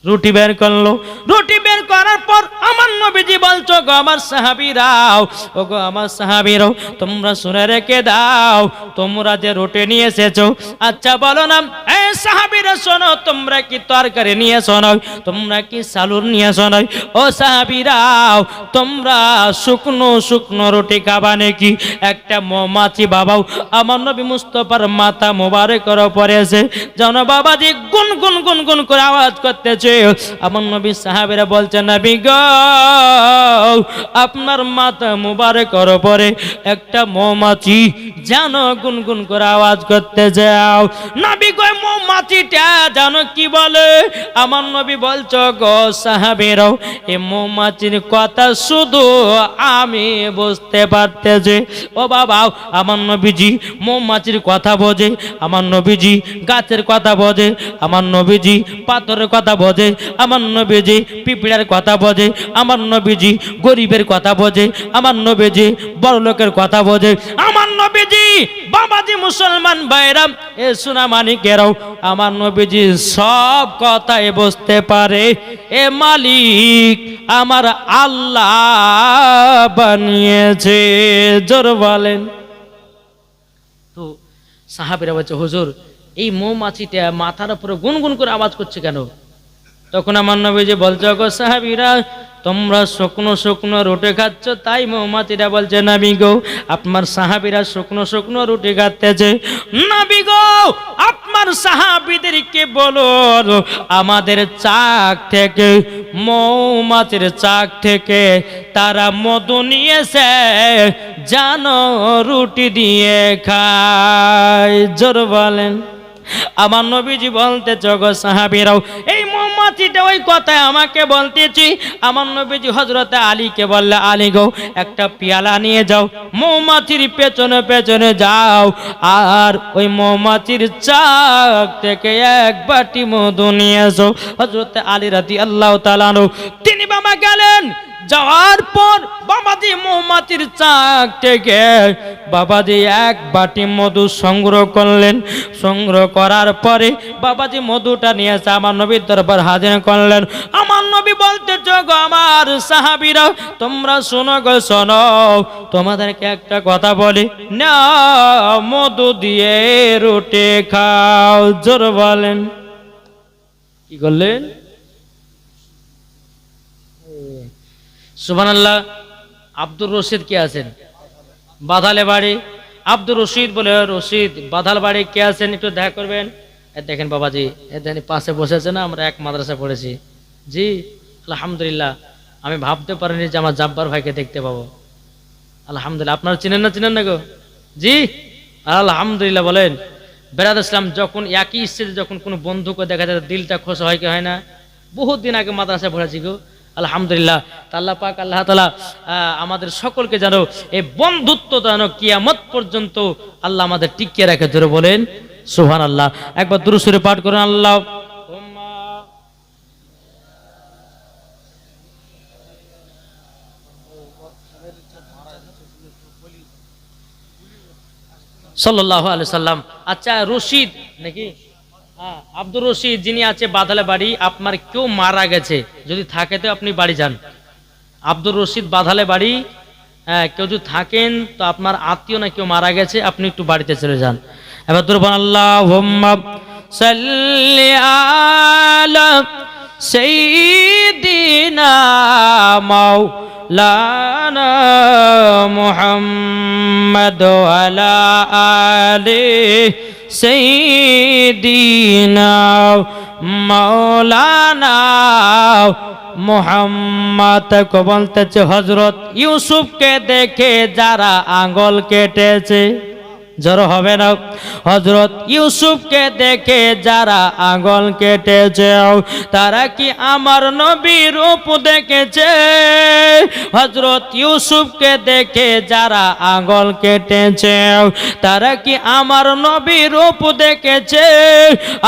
রুটি বের করলো। রুটি বের করার পর আমার নবীজি বলছো, গো আমার সাহাবীরাও, ও গো আমার সাহাবীরাও, তোমরা শুনে রেখে দাও, তোমরা যে রুটি নিয়ে এসেছো, আচ্ছা বলো না এই সাহাবীরা শোনো, তোমরা কি তরকারি নিয়ে এসো না? তোমরা কি সালুর নিয়ে এসো না? ও সাহাবীরাও, তোমরা শুকনো শুকনো রুটি খাবা নাকি? একটা মৌমাছি বাবাও আমার নবী মুস্তাফার মাথা মোবারকের উপরে এসে যেন বাবাজি গুন গুন গুন গুন করে আওয়াজ করতেছে। আমার নবী সাহাবীরা বলছেন, নবী গো আপনার মাথা মুবারকের উপরে একটা মৌমাছি যেন গুনগুন করে আওয়াজ করতে যাও। নবী গো মৌমাছিটা জানো কি বলে? আমার নবী বলছো, গো সাহাবীরাও এই মৌমাছির কথা শুধু আমি বুঝতে পারতেছি। ও বাবা আমার নবীজি মৌমাছির কথা বোঝে, আমার নবীজি গাছের কথা বোঝে, আমার নবীজি পাথরের কথা বোঝে, আমার নবীজি পিঁপড়ার কথা বোঝে, আমার নবীজি গরিবের কথা বোঝে, আমার নবীজি বড় লোকের কথা বোঝে, আমার নবীজি বাবাজি মুসলমান ভাইরা এ সোনা মানিকেরাও আমার নবীজি সব কথাই বুঝতে পারে। এ মালিক আমার আল্লাহ বানিয়েছে। জোর বলেন। তো সাহাবীরা বলছে, হুজুর এই মৌমাছিটা মাথার উপরে গুনগুন করে আওয়াজ করছে কেন? তখন আমার নবীজি বলছে, গো সাহাবীরা তোমরা শুকনো শুকনো রুটি খাচ্ছ তাই মৌমাছিটা বলছে। নবী গো আপনার সাহাবীরা শুকনো শুকনো রুটি খাচ্ছে। নবী গো আপনার সাহাবীদেরকে বলুন আমাদের চাক থেকে, মৌমাছির চাক থেকে তারা মধু নিয়েছে জানো রুটি দিয়ে খায়। জোর বলেন। আমার নবীজি বলতেছে, গো সাহাবীরাও এই মৌমাছিটা ওই কথা আমাকে বলতেছি। আমার নবীজি হযরতে আলীকে বললে, আলী গো একটা পেয়ালা নিয়ে যাও, মৌমাছির পেছনে পেছনে যাও, আর ওই মৌমাছির চাক থেকে এক বাটি মধু নিয়ে এসো। হযরতে আলী রাদিয়াল্লাহু তাআলা আনহু তিনি বাবা গেলেন। যাওয়ার পর বাবাজি মৌমাছির চাক থেকে বাবাজি এক বাটি মধু সংগ্রহ করলেন। সংগ্রহ করার পরে বাবাজি মধুটা নিয়ে এসে আমার নবীর দরবার হাজির করলেন। আমার নবী বলতে, গো আমার সাহাবীরা তোমরা শোনো গো শোনো, তোমাদেরকে একটা কথা বলি না, মধু দিয়ে রুটি খাও। জোর বলেন। কি করলেন? সুবহানাল্লাহ। আব্দুর রশিদ কে আছেন? বাধালে বাড়ি। আব্দুর রশিদ বলে, রশিদ বাধাল বাড়ি কে আছেন একটু দেখা করবেন? দেখেন বাবাজি এখানে পাশে বসেছে না, আমরা এক মাদ্রাসা পড়েছি। জি আলহামদুলিল্লাহ, আমি ভাবতে পারিনি যে আমার জাব্বার ভাইকে দেখতে পাবো। আলহামদুলিল্লাহ। আপনারা চিনেন না? চিনেন না গো? জি আলহামদুলিল্লাহ। বলেন বেরাদ ইসলাম যখন একই স্টেজে যখন কোনো বন্ধুকে দেখা যায় দিলটা খোশ হয় কি হয় না? বহুত দিন আগে মাদ্রাসা পড়েছি গো আলহামদুলিল্লাহ। আল্লাহ পাক আল্লাহ তাআলা আমাদের সকলকে যেন এই বন্ধুত্ব যেন কিয়ামত পর্যন্ত আল্লাহ আমাদের টিকিয়ে রাখে। ধরে বলেন সুবহানাল্লাহ। একবার দুরূদ শরীফ পাঠ করেন। আল্লাহ সাল্লাল্লাহু আলাইহি সাল্লাম। আচ্ছা রশিদ নাকি? হ্যাঁ আব্দুর রশিদ যিনি আছে বাধালে বাড়ি, আপনার কেউ মারা গেছে যদি থাকে তো আপনি বাড়ি যান। আব্দুর রশিদ বাধালে বাড়ি, হ্যাঁ কেউ যদি থাকেন তো আপনার আত্মীয় না কেউ মারা গেছে, আপনি একটু বাড়িতে চলে যান। এবার তোর আল্লাহুম্মা সাল্লি আলা সাইয়্যিদিনা মাওলানা মুহাম্মদ ওয়া আলা আলিহি সাইয়্যিদিনা মাওলানা মুহাম্মদ কো বলতেছে হযরত ইউসুফকে দেখে যারা আঙ্গুল কেটেছে, জড়ো হবে না, হযরত ইউসুফকে দেখে যারা আঙ্গুল কেটেছে তারা কি আমার নবীর রূপ দেখেছে? হযরত ইউসুফকে দেখে যারা আঙ্গুল কেটেছে তারা কি আমার নবীর রূপ দেখেছে?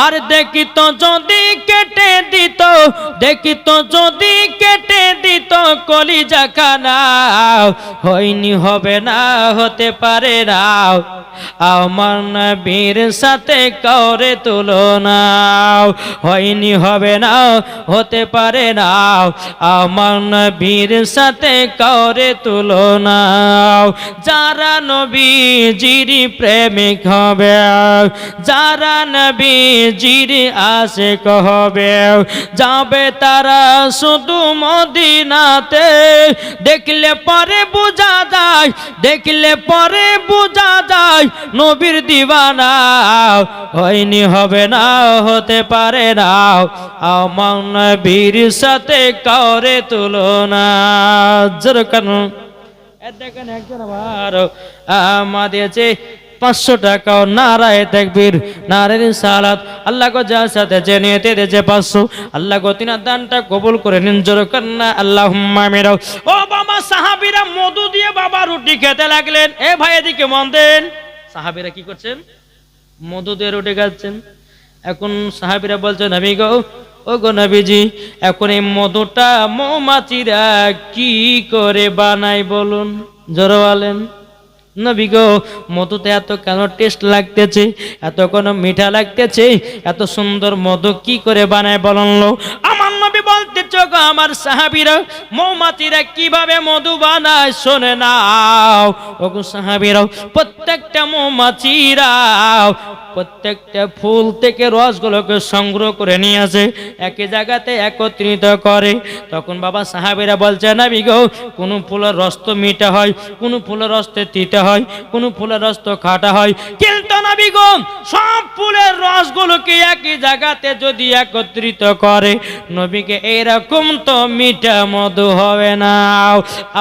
আর দেখিত যদি কেটে দিত, দেখিত যদি কেটে দিত কলিজা খানা, হয়নি হবে না, হতে পারে না আমার নবীর সাথে কাউরে তুলনা, হয়নি হবে না, হতে পারে না আমার নবীর সাথে কাউরে তুলনা। যারা নবীজির প্রেমিক হবে, যারা নবীজির আশিক হবে, যাবে তারা শুধু মদিনাতে। দেখলে পরে বোঝা যায়, দেখলে পরে বোঝা যায় নবীর দিওয়ানা, হয়নি হবে না, হতে পারে না আমার নবীর সাথে কাউরে তুলনা। যেরকম দেখেন একজন আবার আমাদের 500 টাকাও নারায়ে তাকবীর, নারে রিসালাত, আল্লাহ গো যার সাথে যে নিয়তে দিয়েছে 500, আল্লাহ গো তিনার দানটা কবুল করে নিন, জোরে কন্না আল্লাহুম্মা আমিন। ও বাবা, সাহাবীরা মধু দিয়ে বাবা রুটি খেতে লাগলেন। এ ভাই এদিকে মন দেন, সাহাবীরা কি করছেন? মধু দিয়ে রুটি খাচ্ছেন। এখন সাহাবীরা বলছেন নবী গো, ও গো নবীজি, এখন এই মধুটা মৌমাছিরা কি করে বানায় বলুন, জোরে বলেন। নবী গো, মধুতে এত কেন টেস্ট লাগতেছে, এত কেন মিঠা লাগতেছে, এত সুন্দর মধু কি করে বানায় বলুন। আমার নবী বলতেছে গো আমার সাহাবীরা, মৌমাছিরা কিভাবে মধু বানায় শোনে নাও। ও গো সাহাবীরা, প্রত্যেকটা মৌমাছিরা প্রত্যেকটা ফুল থেকে রসগুলোকে সংগ্রহ করে নিয়ে আসে, একই জায়গাতে একত্রিত করে। তখন বাবা সাহাবীরা বলছে নবী গো, কোন ফুলের রস তো মিঠা হয়, কোন ফুলের রস তো তিতা হয়, কোন ফুলের রস তো খাটা হয়, কিন্তু নবী গো সব ফুলের রসগুলোকে একই জায়গাতে যদি একত্রিত করে নবীকে এরকম তো মিঠা মধু হবে না।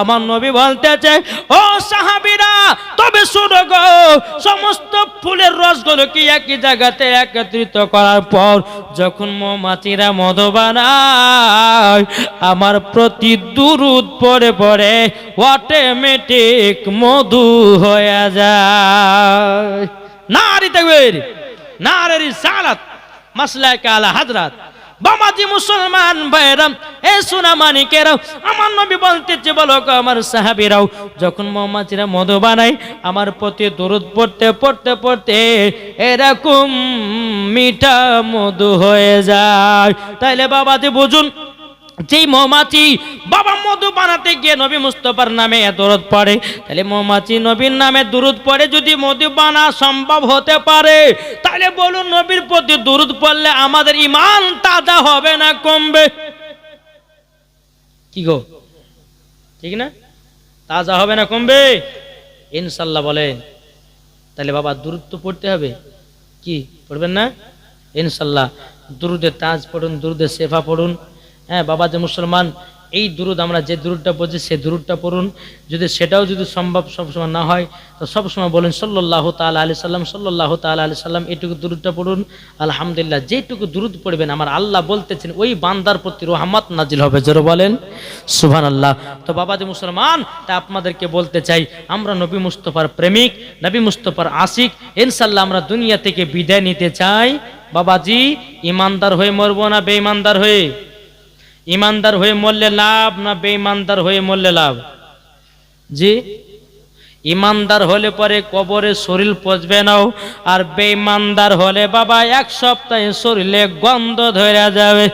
আমার নবী বলতেছে ও সাহাবীরা, তবে শুনো গো, সমস্ত ফুলের রসগুলোকে একই জায়গাতে একত্রিত করার পর যখন মৌমাছিরা মধু বানায়, আমার প্রতি দুরূদ পড়ে পড়ে অটোমেটিক মধু হয়ে যায়। নারে তাকবীর, নারে রিসালাত, মাসলাকে আলা হযরত। বাবাজি মুসলমান ভাইরা, এ সোনা মানিকেরাও, আমার নবী বলতেছে বলো গো আমার সাহাবীরাও, যখন মৌমাছিরা মধু বানায় আমার প্রতি দরুদ পড়তে পড়তে পড়তে এরকম মিঠা মধু হয়ে যায়। তাইলে বাবাজি বুঝুন, যেই মৌমাছি বাবা মধু বানাতে গিয়ে নবী মুস্তাফার নামে দরুদ পড়ে, তাহলে মৌমাছি নবীর নামে দরুদ পড়ে যদি মধু বানা সম্ভব হতে পারে, তাহলে বলুন নবীর প্রতি দরুদ পড়লে আমাদের ঈমান তাজা হবে না কমবে? কি গো, ঠিক না? তাজা হবে না কমবে? ইনশাআল্লাহ বলেন। তাহলে বাবা দরুদ তো পড়তে হবে, কি পড়বেন না? ইনশাআল্লাহ দরুদে তাজ পড়ুন, দরুদে শেফা পড়ুন। হ্যাঁ বাবা, যে মুসলমান এই দুরুদ আমরা যে দুরুদটা বলছি সেই দুরুদটা পড়ুন। যদি সেটাও যদি সম্ভব সবসময় না হয় তো সবসময় বলেন সাল্লাল্লাহু তাআলা আলাইহি সাল্লাম, সাল্লাল্লাহু তাআলা আলাইহি সাল্লাম, এইটুকু দুরুদটা পড়ুন। আলহামদুলিল্লাহ, যেটুকু দুরুদ পড়বেন আমার আল্লাহ বলতেছেন ওই বান্দার প্রতি রহমত নাজিল হবে, জোরে বলেন সুবহানাল্লাহ। তো বাবা যে মুসলমান, তা আপনাদেরকে বলতে চাই, আমরা নবী মুস্তাফার প্রেমিক, নবী মুস্তাফার আশিক। ইনশাআল্লাহ আমরা দুনিয়া থেকে বিদায় নিতে চাই বাবাজি ইমানদার হয়ে মরবো না বেঈমানদার হয়ে? ইমানদার হয়ে মরলে লাভ না বেঈমানদার হয়ে মরলে লাভ? জি, ইমানদার হলে পরে কবরে শরীর পচবে না, আর বেঈমানদার হলে বাবা 1 সপ্তাহে শরীরে গন্ধ ধরে যাবে।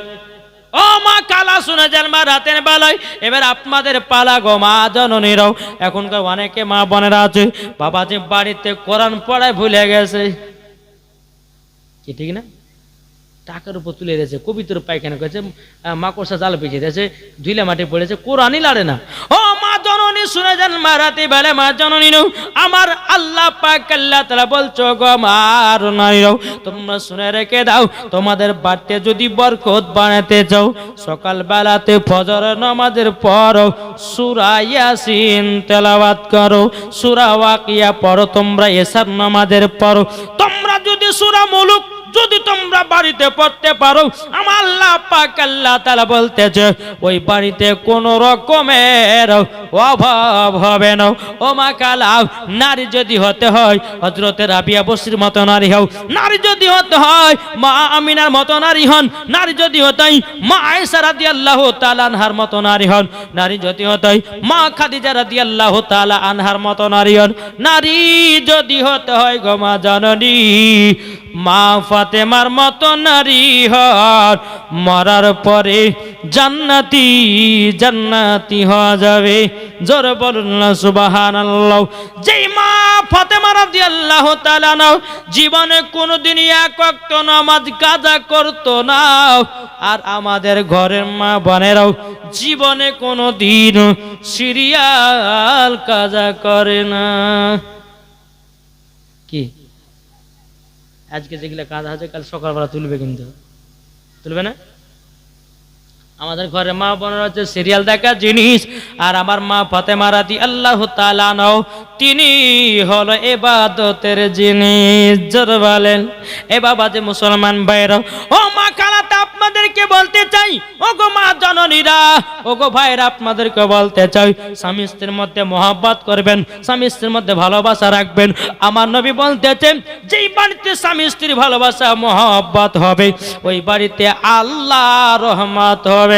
ও মা কালা শুনে যান মা রাতের বেলায়, এবার আপনাদের পালা গো মা জননীরাও। এখনকার অনেকে মা বোনেরা আছে বাবা যে বাড়িতে কোরআন পড়ায় ভুলে গেছে, কি ঠিক না? টাকার উপর তুলে দিয়েছে, কবিতার পায়খানা করেছে, মাকড়সা জাল পেঁচিয়ে দিয়েছে, ধুইলা মাটি পড়েছে, কোরআনই লাড়ে না। ও মা জননী শুনে যান মারাতি বেলে মা জননী আমার আল্লাহ পাক আল্লাহ তাআলা বলছো গো আমার নারীরাও তোমরা শুনে রেখে দাও তোমাদের বাড়িতে যদি বরকত বানাতে চাও সকাল বেলাতে ফজরের নামাজের পর সূরা ইয়াসিন তেলাওয়াত করো সূরা ওয়াকিয়া পড়ো তোমরা এশার নামাজের পর তোমরা যদি সূরা মুলুক যদি তোমরা বাড়িতে পড়তে পারো আমার আল্লাহ পাক আল্লাহ তাআলা বলতেছে ওই বাড়িতে কোন রকমের অভাব হবে না ও মা কালাও নারী যদি হতে হয় হযরত রাবিয়া বসরির মতো নারী হও নারী যদি হতে হয় মা আমিনার মতো নারী হন নারী যদি হতে হয় মা আয়েশা রাদিয়াল্লাহু তাআলা আনহার মতো নারী হন নারী যদি হতে হয় মা খাদিজা রাদিয়াল্লাহু তাআলা আনহার মতো নারী হন নারী যদি হতে হয় গো মা জননী মা ফাতেমার মতো নারী হন মরার পরে জান্নাতি জান্নাতি হয়ে যাবে জোরে বলুন না সুবহানাল্লাহ যেই মা ফাতেমা রাদিয়াল্লাহু তাআলা নাও জীবনে কোনোদিন এক ওয়াক্ত নামাজ কাজা করতো না আর আমাদের ঘরের মা বোনেরাও জীবনে কোনোদিন সিরিয়াল কাজা করে না কি আজকে যেগুলো কাজ আছে কাল সকালবেলা তুলবে কিন্তু তুলবে না আমাদের ঘরে মা বোনেরা হচ্ছে সিরিয়াল দেখা জিনিস আর আমার মা ফাতেমা রাদিয়াল্লাহু তাআলা নাও তিনি হলো ইবাদতের জিনিস জোরে বলেন এ বাবা যে মুসলমান ভাইরা ও মা খালাতে আপনাদেরকে বলতে চাই ও গো মা জননীরা ও গো ভাইরা আপনাদেরকে বলতে চাই স্বামী স্ত্রীর মধ্যে মহব্বত করবেন স্বামী স্ত্রীর মধ্যে ভালোবাসা রাখবেন আমার নবী বলতেছেন যেই বাড়িতে স্বামী স্ত্রীর ভালোবাসা মহব্বত হবে ওই বাড়িতে আল্লাহ রহমত হবে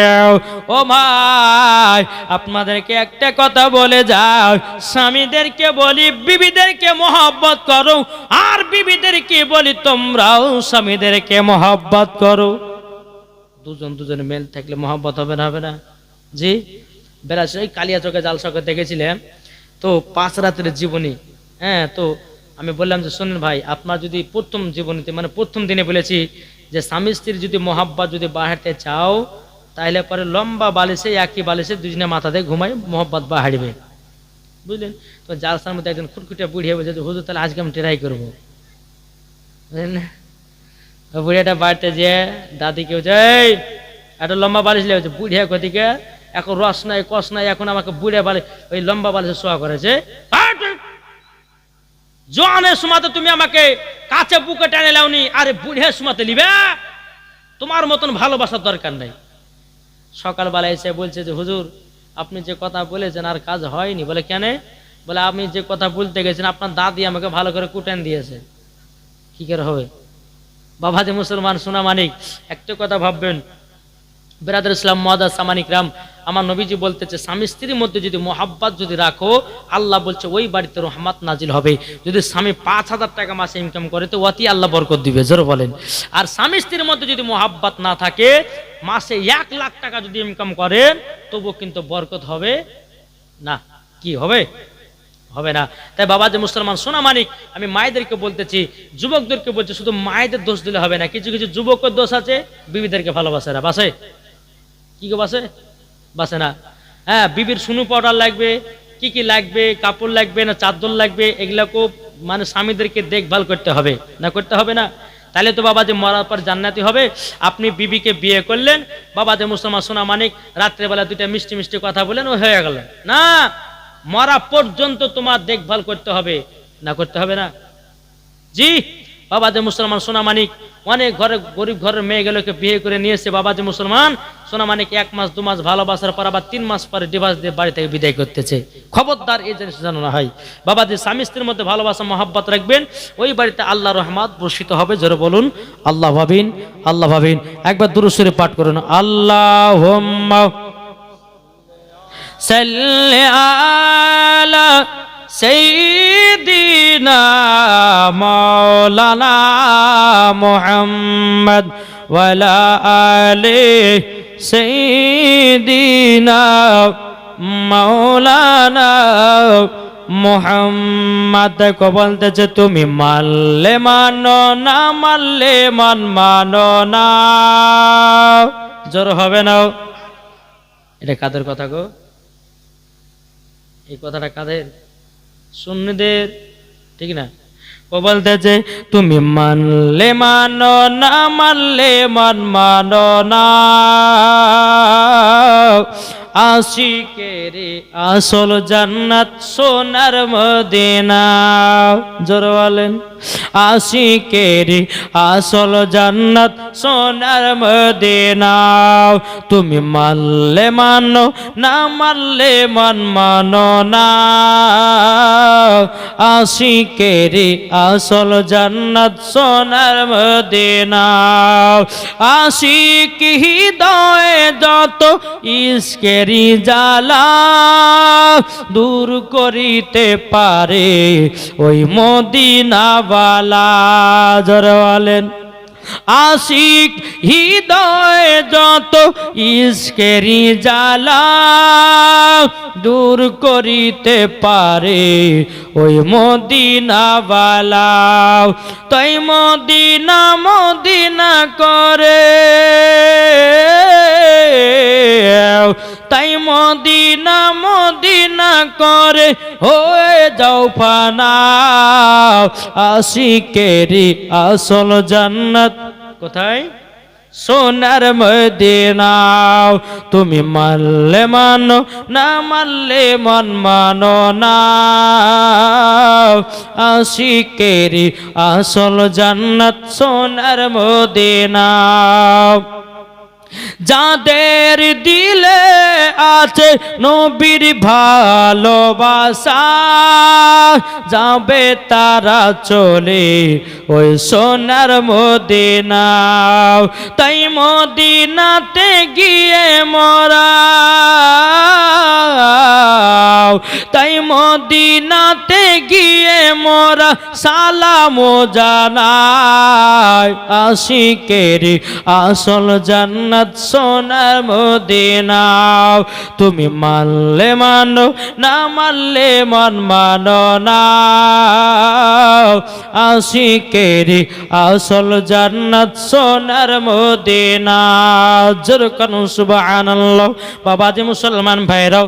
ও ভাই আপনাদেরকে একটা কথা বলে যাও স্বামীদেরকে বলি বিবিদেরকে মহব্বত করো আর বিবিদেরকে বলি তোমরাও স্বামীদেরকে মহব্বত করো দুজন দুজনে মেল থাকলে মহব্বত হবে না হবে না জি বেলা সেই কালিয়া চোখে জাল চোখে দেখেছিলাম তো 5 রাতের জীবনী হ্যাঁ তো আমি বললাম যে শুনুন ভাই আপনার যদি প্রথম জীবনীতে মানে প্রথম দিনে বলেছি যে স্বামী স্ত্রীর যদি মহব্বত যদি বাড়াতে চাও তাহলে পরে লম্বা বালিশে একই বালিশে দুজনে মাথাতে ঘুমাই মহব্বত বাড়বে বুঝলেন তো জালসার মধ্যে একজন খুটখুটে বুড়িয়ে বলছে যে হুজুর তাহলে আজকে আমি ট্রাই করবো বুঝলেন না বুড়িয়াটা বাড়িতে যে দাদি কেউ যাই একটা লম্বা বালিশ লেগেছে বুড়িয়া কদিকে এখন রস নাই কষ নাই এখন আমাকে বুড়িয়া বালিশ ওই লম্বা বালিশে শোয়া করেছে জোয়ানের সময়তে তুমি আমাকে কাছে বুকে টেনে লাওনি আরে বুড়িয়ার সময়তে লিবে তোমার মতন ভালোবাসার দরকার নাই সকালবেলা এসে বলছে যে হুজুর আপনি যে কথা বলেছেন আর কাজ হয়নি বলে কেন বলে আমি যে কথা বলতে গেছেন আপনার দাদি আমাকে ভালো করে কুটেন দিয়েছে কি করে হবে বাবা যে মুসলমান সোনা মানিক একটা কথা ভাববেন বিরাদর ইসলাম মুআদ্দাস সামানিক রাম আমার নবীজি বলতেছে স্বামী স্ত্রীর মধ্যে যদি মোহাব্বত যদি রাখো আল্লাহ বলছে ওই বাড়িতে রহমত নাজিল হবে যদি স্বামী 5,000 টাকা মাসে ইনকাম করে তো অতি আল্লাহ বরকত দিবে জোরে বলেন আর স্বামী স্ত্রীর মধ্যে যদি মোহাব্বত না থাকে মাসে 1 লাখ টাকা যদি ইনকাম করেন তবু কিন্তু বরকত হবে না কি হবে হবে না তাই বাবা যে মুসলমান সোনা মানিক আমি মায়েদেরকে বলতেছি যুবকদেরকে বলছি শুধু মায়েদের দোষ দিলে হবে না কিছু কিছু যুবকের দোষ আছে বিবিদেরকে ভালোবাসে না বাসে কি গো বাসে বাসে না হ্যাঁ বিবির সুনু পাউডার লাগবে কি কি লাগবে কাপড় লাগবে না চাদর লাগবে এগুলাকেও মানে স্বামীদেরকে দেখভাল করতে হবে না করতে হবে না তাহলে তো বাবা যে মরার পর জান্নাতি হবে আপনি বিবিকে বিয়ে করলেন বাবা যে মুসলমান সোনা মানিক রাত্রেবেলা দুইটা মিষ্টি মিষ্টি কথা বলেন ও হয়ে গেল না মরা পর্যন্ত তোমার দেখভাল করতে হবে না করতে হবে না জি বাবা যে মুসলমান সোনা মানিক অনেক ঘরে গরিব ঘরের মেয়েগুলোকে বিয়ে করে নিয়ে এসে বাবা যে মুসলমান সোনা মানিক 1 মাস 2 মাস ভালোবাসার পর আবার 3 মাস পরে ডিভোর্স দিয়ে বাড়ি থেকে বিদায় করতেছে খবরদার এই জিনিস জানো না হয় বাবা যে স্বামী স্ত্রীর মধ্যে ভালোবাসা মহব্বত রাখবেন ওই বাড়িতে আল্লাহর রহমত বর্ষিত হবে জোরে বলুন আল্লাহ ভাবিন একবার দুরূদ শরীফ পাঠ করুন আল্লাহুম্মা সাল্লি আলা সাইয়্যিদিনা মাওলানা মুহাম্মদ ওয়া আলা আলি সাইয়্যিদিনা মাওলানা মুহাম্মদ কো বলতেছে তুমি মানলে মানো না মানলে মানো না জোর হবে না এটা কাদের কথা গো এই কথাটা কাদের? সুন্নিদের, ঠিক না? ও বলতেছে তুমি মানলে মানো না মানলে মানো না, আশিকের আসল জান্নাত সোনার মদিনা। জোরে বলেন, আশিকের আসল জান্নাত সোনার মদিনা। তুমি মানলে মানো না মানলে মানো না, আশিকের আসল জান্নাত সোনার মদিনা। আশিক হৃদয়ে যত ইশকেরি জ্বালা দূর করিতে পারে ওই মদিনাওয়ালা। জোরে বলেন, আশিক হৃদয়ে যত ইশকেরি জ্বালা দূর করিতে পারে ওই মদিনাওয়ালা। তাই মদিনা মদিনা করে, তাই মদিনা মদিনা করে হয়ে যাও ফানা, আশিকেরি আসল জান্নাত কোথায়? সোনার মদিনা। তুমি মানলে মানো না মানলে মানো না, আশিকেরি আসল জান্নাত সোনার মদিনা। যাদের দিলে আছে নবীর ভালোবাসা যাবে তারা চলে ওই সোনার মদিনা। তাই মদিনাতে গিয়ে মোরা, তাই মদিনাতে গিয়ে মোরা সালাম জানাই, আশিকের আসল জান্নাত সোনার মদিনা। তুমি মানলে মানো না মানলে মানো না, আশিকের আসল জান্নাত সোনার মদিনা। জোরে কানুন সুবহানাল্লাহ। বাবাজি মুসলমান ভাইরাও